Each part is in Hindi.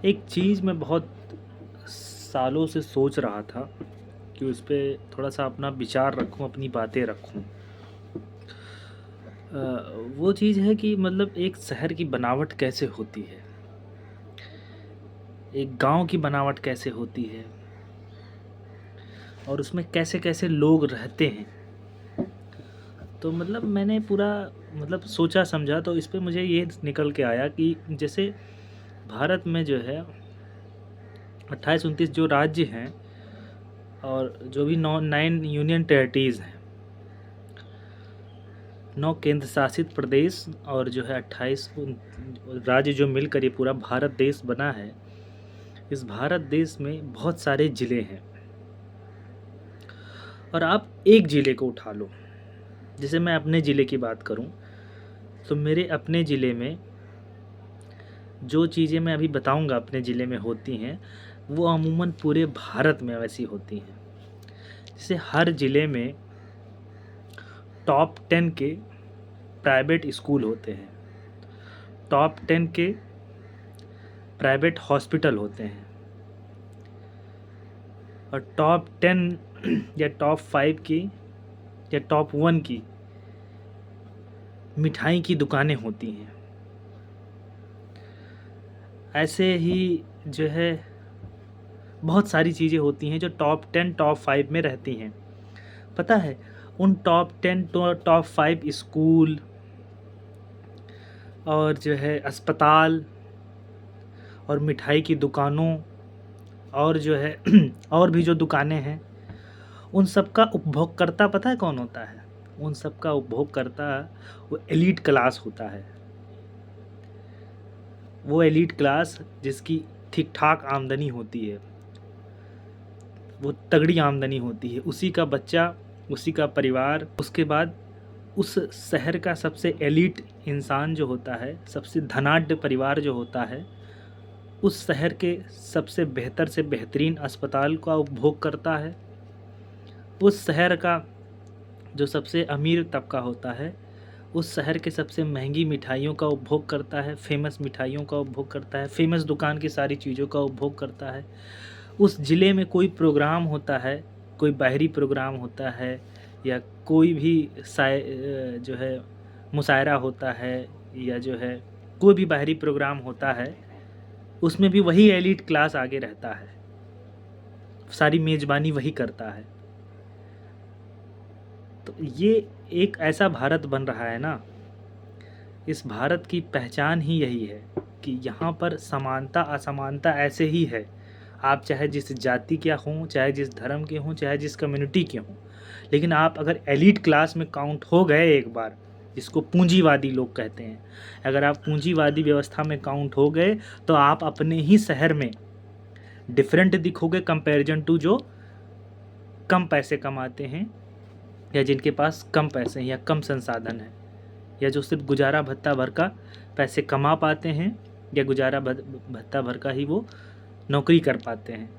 एक चीज़ मैं बहुत सालों से सोच रहा था कि उस पे थोड़ा सा अपना विचार रखूं, अपनी बातें रखूं। वो चीज़ है कि मतलब एक शहर की बनावट कैसे होती है, एक गांव की बनावट कैसे होती है, और उसमें कैसे कैसे लोग रहते हैं। तो मतलब मैंने पूरा मतलब सोचा समझा, तो इस पे मुझे ये निकल के आया कि जैसे भारत में जो है 28-29 जो राज्य हैं, और जो भी 9 यूनियन टेरिटरीज़ हैं, 9 केंद्र शासित प्रदेश, और जो है 28 राज्य जो मिलकर ये पूरा भारत देश बना है। इस भारत देश में बहुत सारे ज़िले हैं, और आप एक ज़िले को उठा लो। जैसे मैं अपने ज़िले की बात करूं, तो मेरे अपने ज़िले में जो चीज़ें मैं अभी बताऊंगा अपने ज़िले में होती हैं, वो अमूमन पूरे भारत में वैसी होती हैं। जैसे हर ज़िले में टॉप 10 के प्राइवेट स्कूल होते हैं, टॉप 10 के प्राइवेट हॉस्पिटल होते हैं, और टॉप 10 या टॉप 5 की या टॉप 1 की मिठाई की दुकानें होती हैं। ऐसे ही जो है बहुत सारी चीज़ें होती हैं जो टॉप 10 टॉप 5 में रहती हैं। पता है, उन टॉप 10 तो टॉप 5 स्कूल और जो है अस्पताल और मिठाई की दुकानों और जो है और भी जो दुकानें हैं, उन सब का उपभोगकर्ता पता है कौन होता है? उन सब का उपभोगकर्ता वो एलीट क्लास होता है। वो एलीट क्लास जिसकी ठीक ठाक आमदनी होती है, वो तगड़ी आमदनी होती है, उसी का बच्चा, उसी का परिवार, उसके बाद उस शहर का सबसे एलीट इंसान जो होता है, सबसे धनाढ्य परिवार जो होता है, उस शहर के सबसे बेहतर से बेहतरीन अस्पताल का उपभोग करता है। उस शहर का जो सबसे अमीर तबका होता है, उस शहर के सबसे महंगी मिठाइयों का उपभोग करता है, फेमस मिठाइयों का उपभोग करता है, फेमस दुकान की सारी चीज़ों का उपभोग करता है। उस ज़िले में कोई प्रोग्राम होता है, कोई बाहरी प्रोग्राम होता है, या कोई भी जो है मुशायरा होता है, या जो है कोई भी बाहरी प्रोग्राम होता है, उसमें भी वही एलीट क्लास आगे रहता है, सारी मेज़बानी वही करता है। तो ये एक ऐसा भारत बन रहा है ना, इस भारत की पहचान ही यही है कि यहाँ पर समानता असमानता ऐसे ही है। आप चाहे जिस जाति के हों, चाहे जिस धर्म के हों, चाहे जिस कम्युनिटी के हों, लेकिन आप अगर एलीट क्लास में काउंट हो गए एक बार, जिसको पूंजीवादी लोग कहते हैं, अगर आप पूंजीवादी व्यवस्था में काउंट हो गए, तो आप अपने ही शहर में डिफरेंट दिखोगे कंपैरिजन टू जो कम पैसे कमाते हैं, या जिनके पास कम पैसे हैं या कम संसाधन है, या जो सिर्फ गुजारा भत्ता भर का पैसे कमा पाते हैं, या गुजारा भत्ता भर का ही वो नौकरी कर पाते हैं।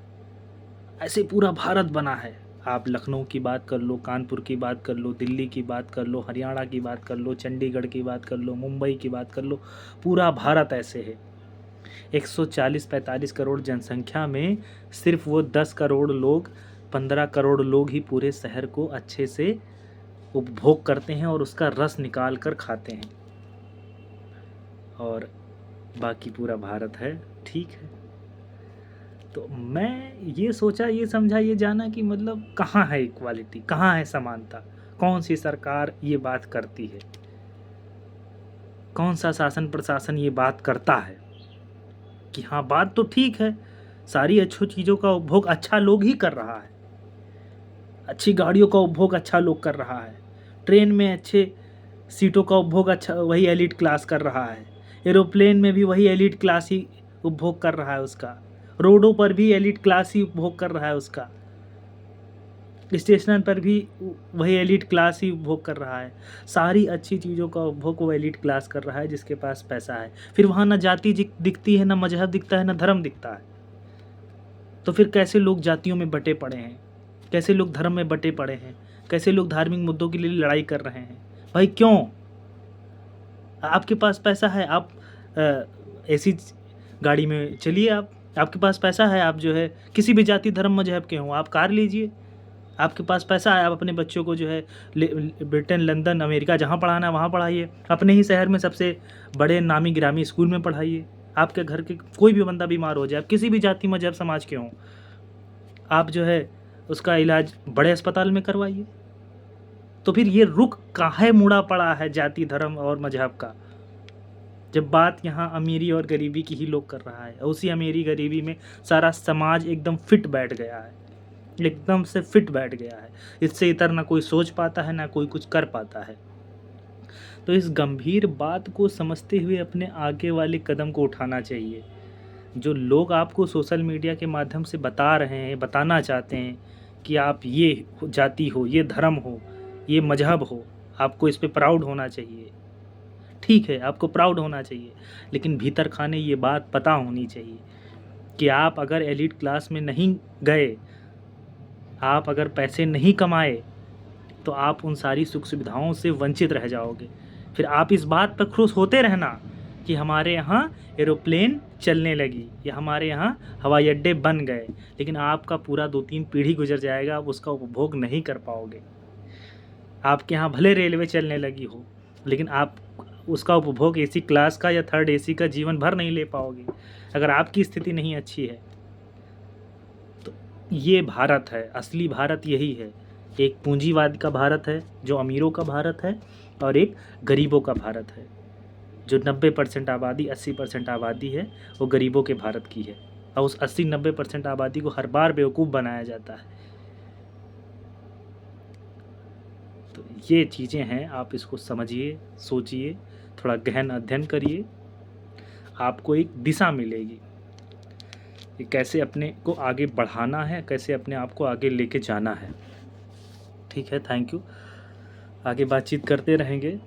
ऐसे पूरा भारत बना है। आप लखनऊ की बात कर लो, कानपुर की बात कर लो, दिल्ली की बात कर लो, हरियाणा की बात कर लो, चंडीगढ़ की बात कर लो, मुंबई की बात कर लो, पूरा भारत ऐसे है। 140-45 करोड़ जनसंख्या में सिर्फ वो 10 करोड़ लोग, 15 करोड़ लोग ही पूरे शहर को अच्छे से उपभोग करते हैं और उसका रस निकाल कर खाते हैं, और बाकी पूरा भारत है। ठीक है, तो मैं ये सोचा, ये समझा, ये जाना कि मतलब कहाँ है इक्वालिटी, कहाँ है समानता, कौन सी सरकार ये बात करती है, कौन सा शासन प्रशासन ये बात करता है कि हाँ बात तो ठीक है, सारी अच्छी चीज़ों का उपभोग अच्छा लोग ही कर रहा है, अच्छी गाड़ियों का उपभोग अच्छा लोग कर रहा है, ट्रेन में अच्छे सीटों का उपभोग अच्छा वही एलीट क्लास कर रहा है, एरोप्लेन में भी वही एलीट क्लास ही उपभोग कर रहा है उसका, रोडों पर भी एलीट क्लास ही उपभोग कर रहा है उसका, स्टेशन पर भी वही एलीट क्लास ही उपभोग कर रहा है। सारी अच्छी चीज़ों का उपभोग वो एलीट क्लास कर रहा है जिसके पास पैसा है। फिर वहाँ ना जाति दिखती है, ना मजहब दिखता है, ना धर्म दिखता है। तो फिर कैसे लोग जातियों में बटे पड़े हैं, कैसे लोग धर्म में बटे पड़े हैं, कैसे लोग धार्मिक मुद्दों के लिए लड़ाई कर रहे हैं? भाई क्यों? आपके पास पैसा है, आप ऐसी गाड़ी में चलिए आप, आपके पास पैसा है, आप जो है किसी भी जाति धर्म मजहब के हों, आप कार लीजिए, आपके पास पैसा है, आप अपने बच्चों को जो है ब्रिटेन, लंदन, अमेरिका जहाँ पढ़ाना है वहाँ पढ़ाइए, अपने ही शहर में सबसे बड़े नामी गिरामी स्कूल में पढ़ाइए। आपके घर के कोई भी बंदा बीमार हो जाए, आप किसी भी जाति मजहब समाज के हों, आप जो है उसका इलाज बड़े अस्पताल में करवाइए। तो फिर ये रुख काहे मुड़ा पड़ा है जाति धर्म और मजहब का, जब बात यहाँ अमीरी और गरीबी की ही लोग कर रहा है। उसी अमीरी गरीबी में सारा समाज एकदम फिट बैठ गया है, एकदम से फिट बैठ गया है। इससे इतर ना कोई सोच पाता है, ना कोई कुछ कर पाता है। तो इस गंभीर बात को समझते हुए अपने आगे वाले कदम को उठाना चाहिए। जो लोग आपको सोशल मीडिया के माध्यम से बता रहे हैं, बताना चाहते हैं कि आप ये जाति हो, ये धर्म हो, ये मजहब हो, आपको इस पे प्राउड होना चाहिए। ठीक है, आपको प्राउड होना चाहिए, लेकिन भीतर खाने ये बात पता होनी चाहिए कि आप अगर एलिट क्लास में नहीं गए, आप अगर पैसे नहीं कमाए, तो आप उन सारी सुख सुविधाओं से वंचित रह जाओगे। फिर आप इस बात पर खुश होते रहना कि हमारे यहाँ एरोप्लेन चलने लगी या हमारे यहाँ हवाई अड्डे बन गए, लेकिन आपका पूरा 2-3 पीढ़ी गुजर जाएगा, आप उसका उपभोग नहीं कर पाओगे। आपके यहाँ भले रेलवे चलने लगी हो, लेकिन आप उसका उपभोग एसी क्लास का या थर्ड एसी का जीवन भर नहीं ले पाओगे, अगर आपकी स्थिति नहीं अच्छी है। तो ये भारत है, असली भारत यही है। एक पूंजीवाद का भारत है जो अमीरों का भारत है, और एक गरीबों का भारत है जो 90% आबादी, 80% आबादी है, वो गरीबों के भारत की है। और उस 80-90% आबादी को हर बार बेवकूफ़ बनाया जाता है। तो ये चीज़ें हैं, आप इसको समझिए, सोचिए, थोड़ा गहन अध्ययन करिए, आपको एक दिशा मिलेगी कि कैसे अपने को आगे बढ़ाना है, कैसे अपने आप को आगे लेके जाना है। ठीक है, थैंक यू। आगे बातचीत करते रहेंगे।